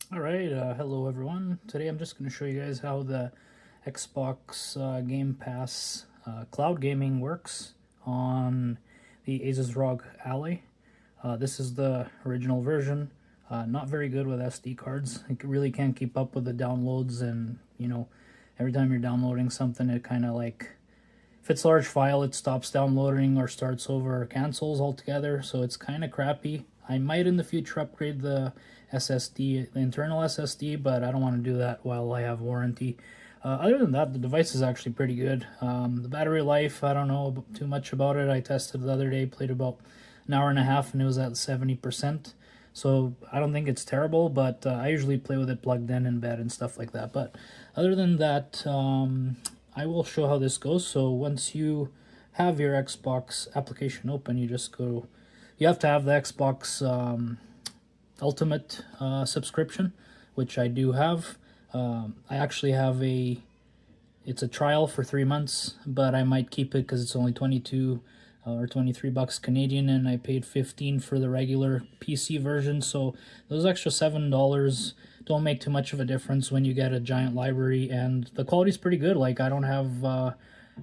Alright, hello everyone. Today I'm just going to show you guys how the Xbox Game Pass cloud gaming works on the Asus ROG Ally. This is the original version. Not very good with SD cards. It really can't keep up with the downloads, and every time you're downloading something, it kind of like, if it's a large file, it stops downloading or starts over or cancels altogether, so it's kind of crappy. I might in the future upgrade the SSD, the internal SSD, but I don't want to do that while I have warranty. Other than that, the device is actually pretty good. The battery life, I don't know too much about it. I tested the other day, played about an hour and a half, and it was at 70%. So I don't think it's terrible, but I usually play with it plugged in bed and stuff like that. But other than that, I will show how this goes. So once you have your Xbox application open, you just go. You have to have the Xbox Ultimate subscription, which I do have. I actually have a. It's a trial for 3 months, but I might keep it because it's only 22 or 23 bucks Canadian, and I paid 15 for the regular PC version. So those extra $7 don't make too much of a difference when you get a giant library, and the quality's pretty good. Like, I don't have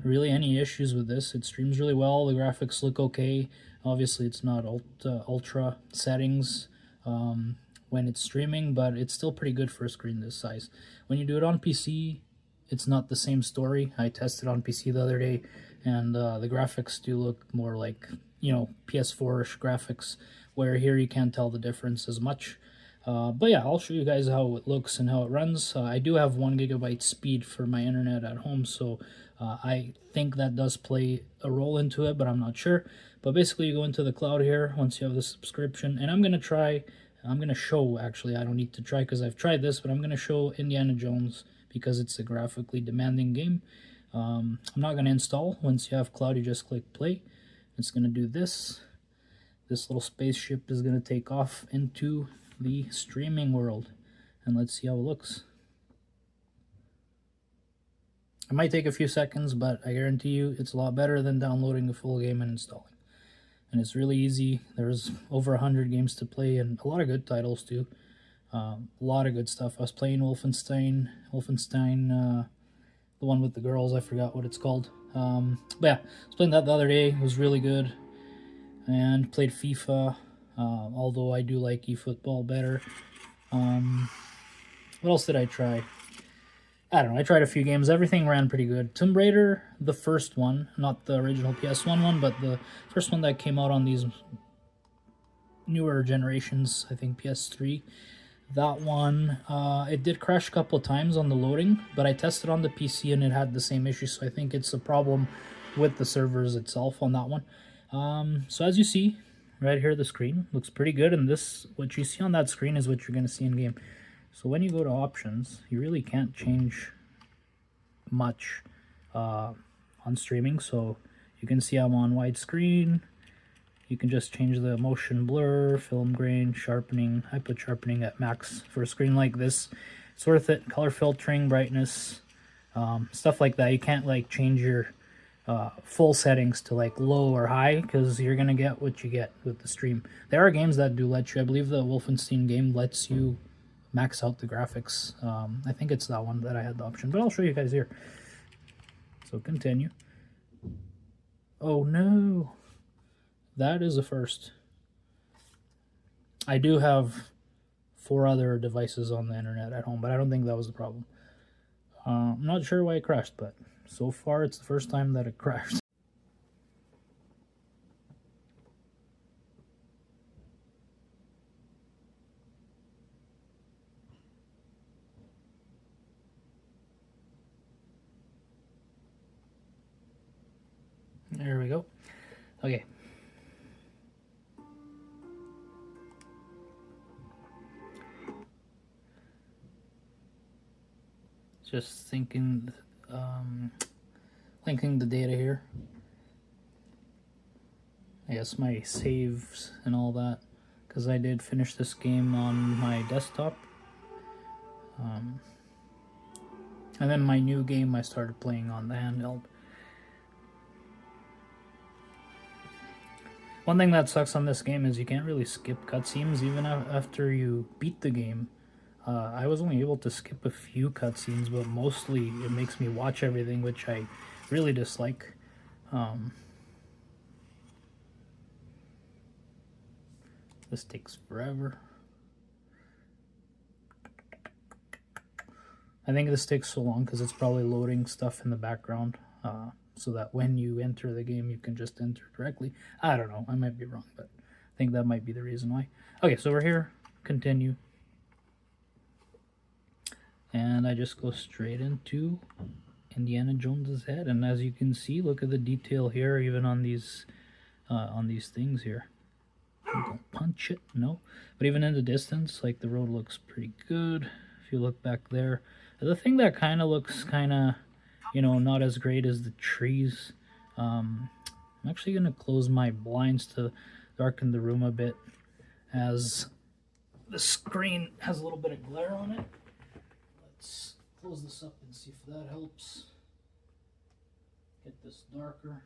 really any issues with this. It streams really well. The graphics look okay. Obviously, it's not ultra settings when it's streaming, but it's still pretty good for a screen this size. When you do it on PC, it's not the same story. I tested on PC the other day, and the graphics do look more like, PS4-ish graphics, where here you can't tell the difference as much. But yeah, I'll show you guys how it looks and how it runs. I do have 1 GB speed for my internet at home, so I think that does play a role into it, but I'm not sure. But basically, you go into the cloud here once you have the subscription, and I'm going to show, actually, I don't need to try because I've tried this, but I'm going to show Indiana Jones because it's a graphically demanding game. I'm not going to install. Once you have cloud, you just click play. It's going to do this. This little spaceship is going to take off into the streaming world. And let's see how it looks. It might take a few seconds, but I guarantee you it's a lot better than downloading the full game and installing. And it's really easy. There's over 100 games to play, and a lot of good titles too. A lot of good stuff. I was playing Wolfenstein, the one with the girls. I forgot what it's called. But yeah, I was playing that the other day. It was really good. And played FIFA, although I do like eFootball better. What else did I try? I don't know. I tried a few games. Everything ran pretty good. Tomb Raider, the first one, not the original PS1 one, but the first one that came out on these newer generations, I think PS3. That one, it did crash a couple of times on the loading, but I tested on the PC and it had the same issue, so I think it's a problem with the servers itself on that one. So as you see, right here, the screen looks pretty good, and this, what you see on that screen is what you're going to see in game. So when you go to options, you really can't change much on streaming. So you can see I'm on widescreen. You can just change the motion blur, film grain, sharpening. I put sharpening at max for a screen like this. It's worth it. Color filtering, brightness, stuff like that. You can't like change your full settings to like low or high because you're gonna get what you get with the stream. There are games that do let you. I believe the Wolfenstein game lets you max out the graphics. I think it's that one that I had the option, but I'll show you guys here. So continue. Oh no. That is a first. I do have 4 other devices on the internet at home, but I don't think that was the problem. I'm not sure why it crashed, but so far it's the first time that it crashed. There we go. Okay. Just thinking, linking the data here. I guess my saves and all that, because I did finish this game on my desktop. And then my new game I started playing on the handheld. One thing that sucks on this game is you can't really skip cutscenes even after you beat the game. I was only able to skip a few cutscenes, but mostly it makes me watch everything, which I really dislike. This takes forever. I think this takes so long because it's probably loading stuff in the background, so that when you enter the game, you can just enter directly. I don't know. I might be wrong, but I think that might be the reason why. Okay, so we're here. Continue. And I just go straight into Indiana Jones's head. And as you can see, look at the detail here, even on these things here. Don't punch it, no. But even in the distance, like, the road looks pretty good. If you look back there, the thing that kind of looks you know, not as great as the trees. I'm actually gonna close my blinds to darken the room a bit, as the screen has a little bit of glare on it. Let's close this up and see if that helps. Get this darker.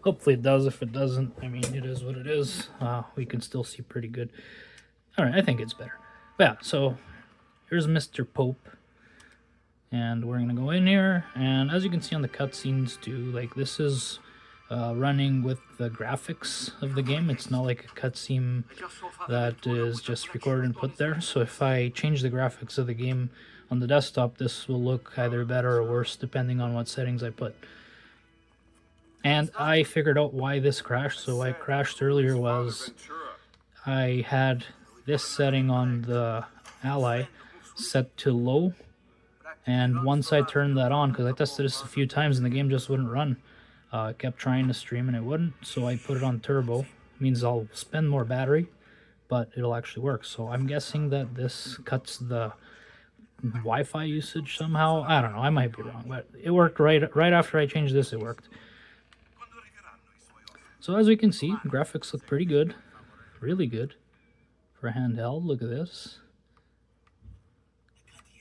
Hopefully it does. If it doesn't, I mean, it is what it is. We can still see pretty good. All right, I think it's better. But yeah, so here's Mr. Pope. And we're going to go in here. And as you can see on the cutscenes too, like, this is running with the graphics of the game. It's not like a cutscene that is just recorded and put there. So if I change the graphics of the game on the desktop, this will look either better or worse depending on what settings I put. And I figured out why this crashed. So why it crashed earlier was I had this setting on the Ally set to low, and once I turned that on, because I tested this a few times and the game just wouldn't run, it kept trying to stream and it wouldn't, so I put it on turbo. It means I'll spend more battery, but it'll actually work. So I'm guessing that this cuts the Wi-Fi usage somehow. I don't know, I might be wrong, but it worked right after I changed this. It worked. So as we can see, graphics look pretty good, really good for a handheld. Look at this.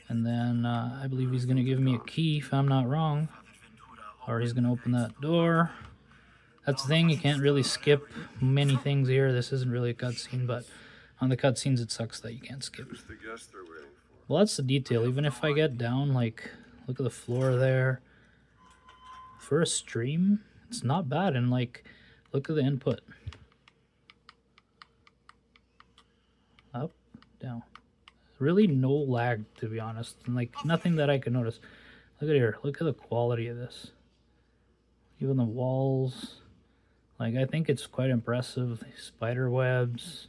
And then I believe he's going to give me a key, if I'm not wrong, or he's going to open that door. That's the thing, you can't really skip many things here. This isn't really a cutscene, but on the cutscenes it sucks that you can't skip. Well, that's the detail. Even if I get down, like, look at the floor there. For a stream, it's not bad. And, like, look at the input. Up, down. Really no lag, to be honest. And, like, nothing that I could notice. Look at here. Look at the quality of this. Even the walls. Like, I think it's quite impressive. Spider webs.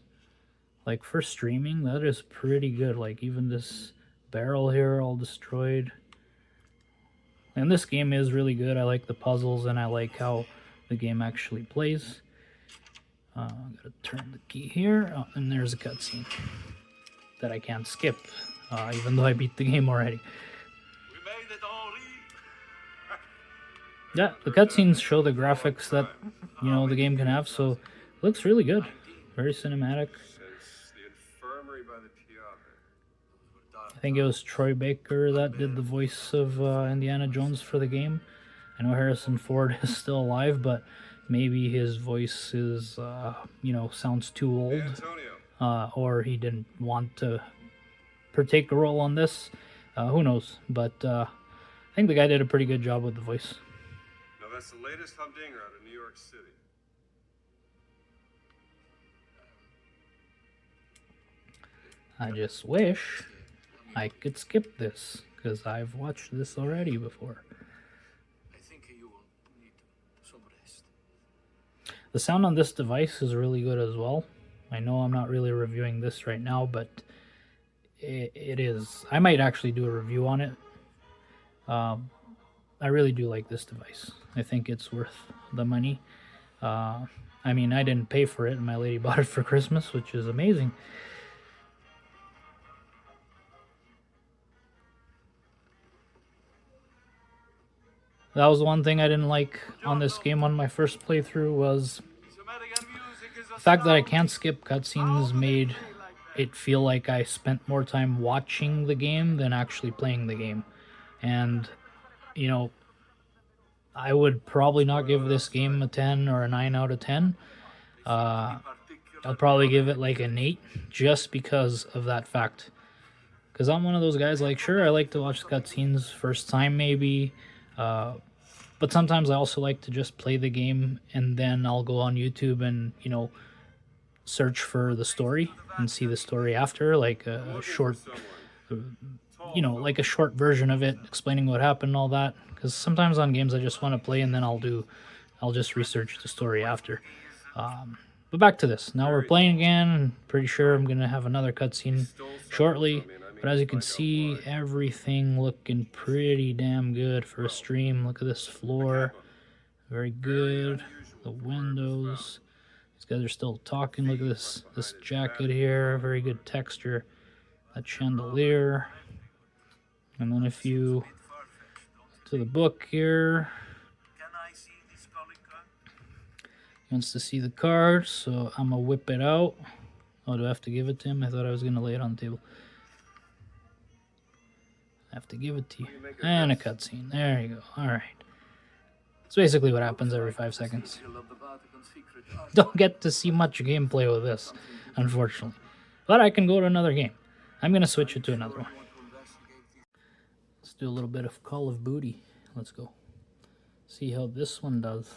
Like, for streaming, that is pretty good. Like, even this barrel here all destroyed. And this game is really good. I like the puzzles, and I like how the game actually plays. I'm gonna turn the key here. Oh, and there's a cutscene that I can't skip, even though I beat the game already. Yeah, the cutscenes show the graphics that, you know, the game can have, so it looks really good. Very cinematic. I think it was Troy Baker that did the voice of Indiana Jones for the game. I know Harrison Ford is still alive, but maybe his voice is, you know, sounds too old. Or he didn't want to partake a role on this. Who knows? But I think the guy did a pretty good job with the voice. Now that's the latest humdinger out of New York City. I just wish I could skip this, because I've watched this already before. I think you will need some rest. The sound on this device is really good as well. I know I'm not really reviewing this right now, but it is. I might actually do a review on it. I really do like this device. I think it's worth the money. I mean, I didn't pay for it, and my lady bought it for Christmas, which is amazing. That was one thing I didn't like on this game on my first playthrough, was the fact that I can't skip cutscenes made it feel like I spent more time watching the game than actually playing the game. And, you know, I would probably not give this game a 10 or a 9 out of 10. I'll probably give it like an 8 just because of that fact. Because I'm one of those guys, like, sure, I like to watch cutscenes first time maybe, but sometimes I also like to just play the game and then I'll go on YouTube and, you know, search for the story and see the story after, like a short, you know, like a short version of it explaining what happened and all that. Because sometimes on games I just want to play and then I'll just research the story after. But back to this. Now we're playing again. Pretty sure I'm going to have another cutscene shortly. But as you can see, everything looking pretty damn good for a stream. Look at this floor. Very good. The windows. These guys are still talking. Look at this jacket here. Very good texture. That chandelier. And then if you to the book here. He wants to see the card, so I'm going to whip it out. Oh, do I have to give it to him? I thought I was going to lay it on the table. I have to give it to you. And a cutscene. There you go. Alright. It's basically what happens every 5 seconds. Don't get to see much gameplay with this, unfortunately. But I can go to another game. I'm going to switch it to another one. Let's do a little bit of Call of Booty. Let's go. See how this one does.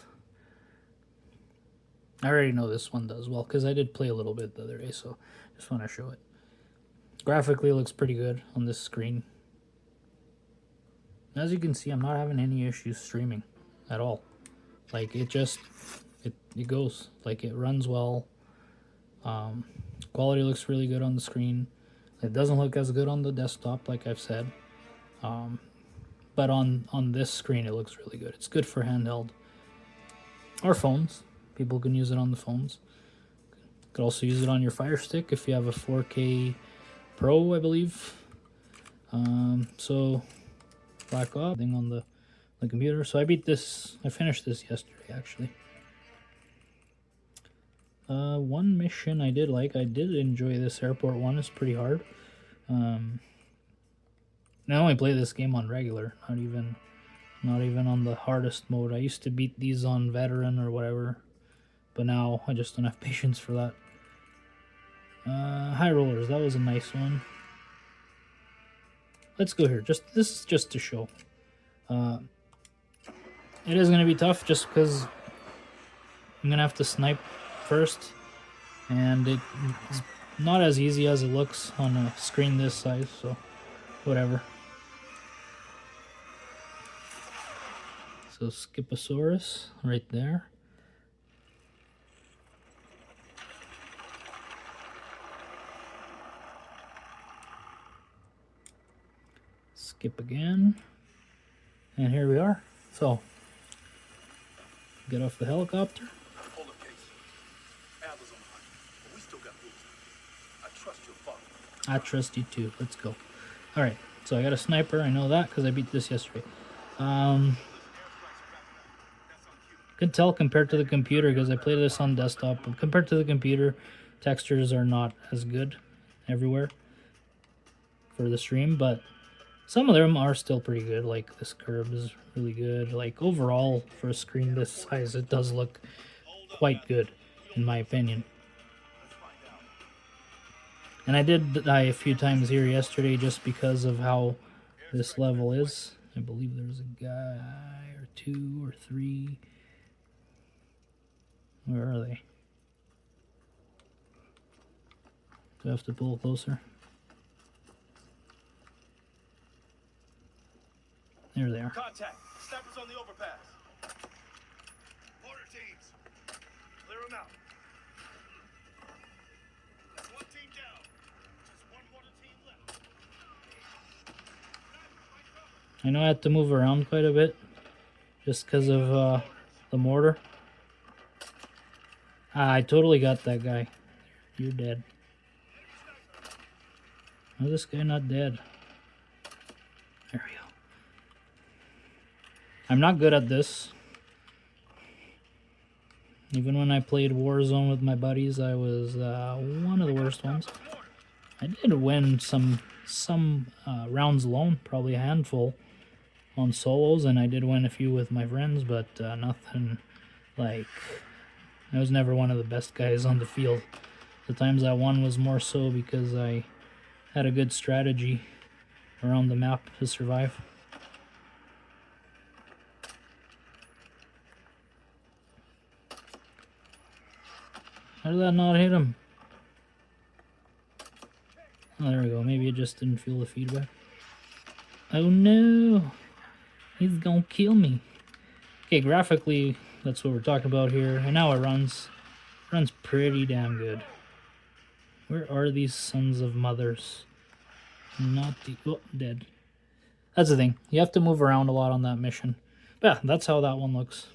I already know this one does well because I did play a little bit the other day, so just want to show it. Graphically, it looks pretty good on this screen. As you can see, I'm not having any issues streaming at all. Like, it goes. Like, it runs well. Quality looks really good on the screen. It doesn't look as good on the desktop, like I've said. But on this screen, it looks really good. It's good for handheld or phones. People can use it on the phones. You could also use it on your Fire Stick if you have a 4K Pro, I believe. So Black Ops thing on the computer. So I finished this yesterday, actually. One mission I did enjoy this airport one. It's pretty hard. I only play this game on regular, not even on the hardest mode. I used to beat these on veteran or whatever, but now I just don't have patience for that. High rollers, that was a nice one. Let's go here. This is just to show. It is going to be tough just because I'm going to have to snipe first, and it's not as easy as it looks on a screen this size, so whatever. So Skiposaurus right there. Skip again. And here we are. So, get off the helicopter. Hold up, Case. Adler's on hunt, but we still got rules. I trust your father. I trust you too. Let's go. Alright, so I got a sniper. I know that because I beat this yesterday. Could tell compared to the computer because I played this on desktop. But compared to the computer, textures are not as good everywhere for the stream, but some of them are still pretty good. Like this curve is really good. Like overall, for a screen this size, it does look quite good, in my opinion. And I did die a few times here yesterday just because of how this level is. I believe there's a guy or 2 or 3. Where are they? Do I have to pull closer? There they are. Contact. Snipers on the overpass. Mortar teams. Clear them out. That's one team down. Just one mortar team left. I know I had to move around quite a bit just because of the mortar. I totally got that guy. You're dead. How is this guy not dead? There we go. I'm not good at this. Even when I played Warzone with my buddies, I was one of the worst ones. I did win some rounds alone, probably a handful on solos, and I did win a few with my friends, but nothing like... I was never one of the best guys on the field. The times I won was more so because I had a good strategy around the map to survive. How did that not hit him? Oh, there we go. Maybe it just didn't feel the feedback. Oh no! He's gonna kill me. Okay, graphically, that's what we're talking about here. And now it runs. Runs pretty damn good. Where are these sons of mothers? Not the... Oh, dead. That's the thing. You have to move around a lot on that mission. But yeah, that's how that one looks.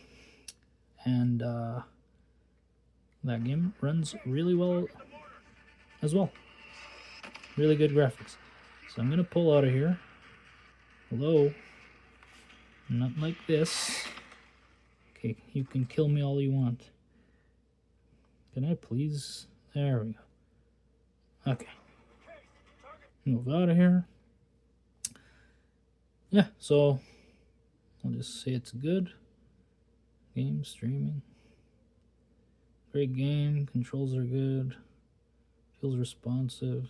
And that game runs really well as well. Really good graphics. So I'm going to pull out of here. Hello. Not like this. Okay, you can kill me all you want. Can I please? There we go. Okay. Move out of here. Yeah, so I'll just say it's good. Game streaming. Great game. Controls are good. Feels responsive.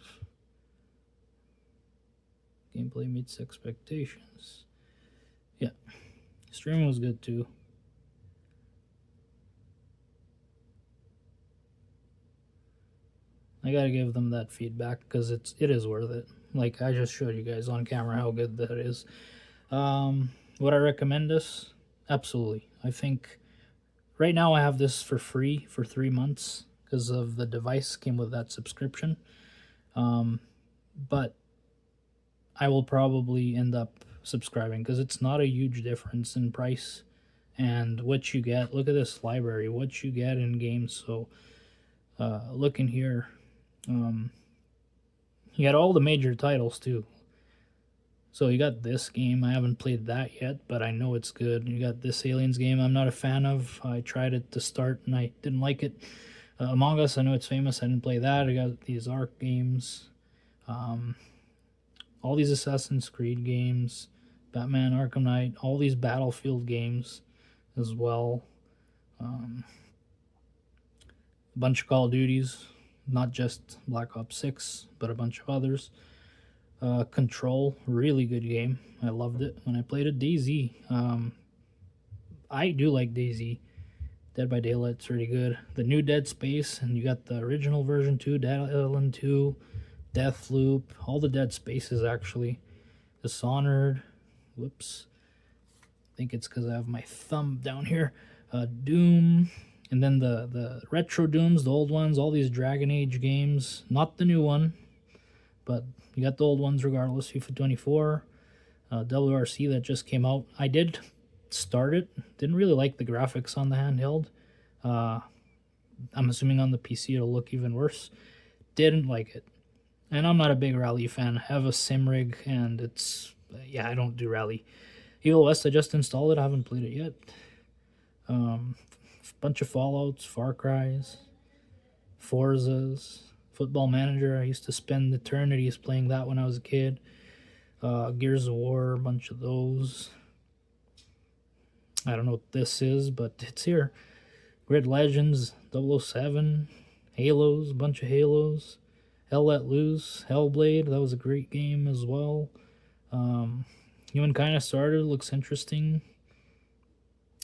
Gameplay meets expectations. Yeah. Streaming was good too. I gotta give them that feedback because it is worth it. Like I just showed you guys on camera how good that is. Would I recommend this? Absolutely. I think right now I have this for free for 3 months because of the device came with that subscription. But I will probably end up subscribing because it's not a huge difference in price and what you get. Look at this library, what you get in games. So look in here. You got all the major titles too. So you got this game. I haven't played that yet, but I know it's good. You got this Aliens game I'm not a fan of. I tried it to start and I didn't like it. Among Us, I know it's famous. I didn't play that. I got these Ark games. All these Assassin's Creed games. Batman Arkham Knight. All these Battlefield games as well. A bunch of Call of Duties. Not just Black Ops 6, but a bunch of others. Control, really good game. I loved it when I played it. DayZ, I do like DayZ. Dead by Daylight's really good. The new Dead Space, and you got the original version too, Dead Island 2, Deathloop, all the Dead Spaces actually. Dishonored, whoops. I think it's because I have my thumb down here. Doom, and then the retro Dooms, the old ones, all these Dragon Age games. Not the new one, but you got the old ones regardless. FIFA 24, WRC that just came out. I did start it. Didn't really like the graphics on the handheld. I'm assuming on the PC it'll look even worse. Didn't like it. And I'm not a big Rally fan. I have a sim rig and it's... yeah, I don't do Rally. Evil West, I just installed it. I haven't played it yet. Bunch of Fallouts, Far Cries, Forzas, Football Manager. I used to spend eternities playing that when I was a kid. Gears of War, a bunch of those. I don't know what this is, but it's here. Grid Legends, 007, Halos, a bunch of Halos. Hell Let Loose, Hellblade, that was a great game as well. Humankind Started, looks interesting.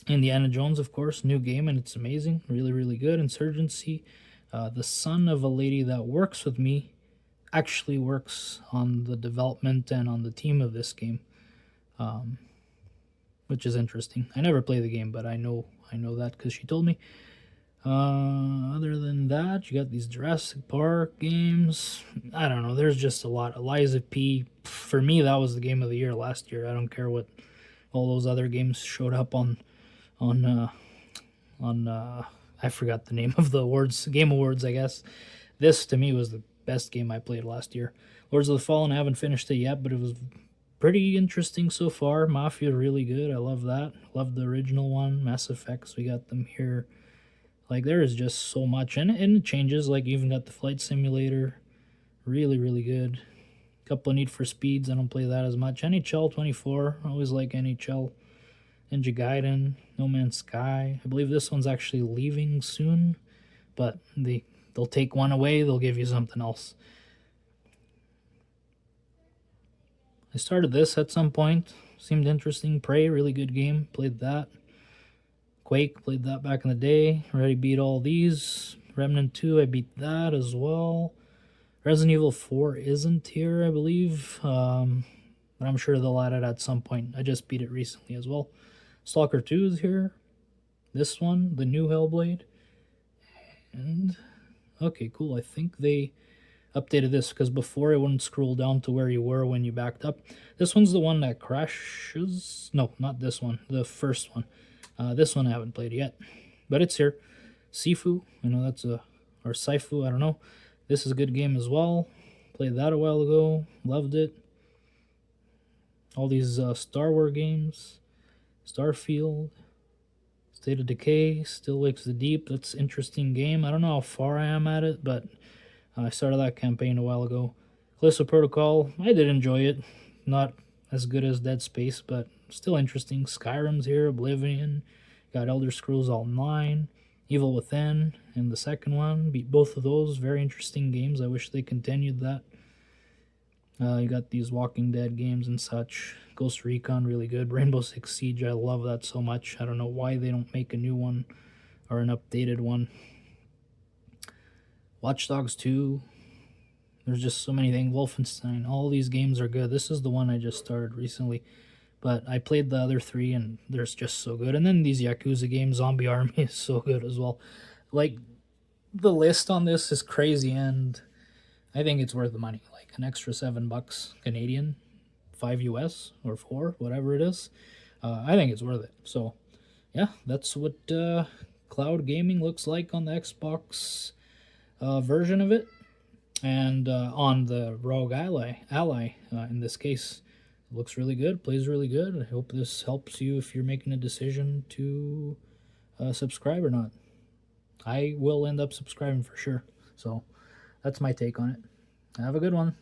Indiana Jones, of course, new game, and it's amazing. Really, really good. Insurgency. The son of a lady that works with me actually works on the development and on the team of this game, which is interesting. I never play the game, but I know that because she told me. Other than that, you got these Jurassic Park games. I don't know. There's just a lot. Eliza P. For me, that was the game of the year last year. I don't care what all those other games showed up on I forgot the name of the awards, Game Awards, I guess. This, to me, was the best game I played last year. Lords of the Fallen, I haven't finished it yet, but it was pretty interesting so far. Mafia, really good. I love that. Love the original one. Mass Effects, we got them here. Like, there is just so much. And it changes. Like, you even got the Flight Simulator. Really, really good. Couple of Need for Speeds. I don't play that as much. NHL 24. I always like NHL. Ninja Gaiden, No Man's Sky. I believe this one's actually leaving soon, but they they'll take one away, they'll give you something else. I started this at some point. Seemed interesting. Prey, really good game. Played that. Quake, played that back in the day. Already beat all these. Remnant 2, I beat that as well. Resident Evil 4 isn't here, I believe. But I'm sure they'll add it at some point. I just beat it recently as well. Stalker 2 is here. This one, the new Hellblade. And, okay, cool. I think they updated this because before it wouldn't scroll down to where you were when you backed up. This one's the one that crashes. No, not this one. The first one. This one I haven't played yet, but it's here. Sifu, I know that's or Saifu, I don't know. This is a good game as well. Played that a while ago. Loved it. All these Star Wars games. Starfield. State of Decay. Still Wakes the Deep. That's an interesting game. I don't know how far I am at it, but I started that campaign a while ago. Callisto Protocol, I did enjoy it. Not as good as Dead Space, but still interesting. Skyrim's here, Oblivion, got Elder Scrolls Online, Evil Within, and the second one. Beat both of those. Very interesting games. I wish they continued that. You got these Walking Dead games and such. Ghost Recon, really good. Rainbow Six Siege, I love that so much. I don't know why they don't make a new one or an updated one. Watch Dogs 2. There's just so many things. Wolfenstein. All these games are good. This is the one I just started recently. But I played the other three, and they're just so good. And then these Yakuza games, Zombie Army is so good as well. Like, the list on this is crazy, and I think it's worth the money. Like, an extra $7 Canadian, 5 US, or 4, whatever it is. I think it's worth it. So, yeah, that's what cloud gaming looks like on the Xbox version of it. And on the ROG Ally in this case, it looks really good, plays really good. I hope this helps you if you're making a decision to subscribe or not. I will end up subscribing for sure. So that's my take on it. Have a good one.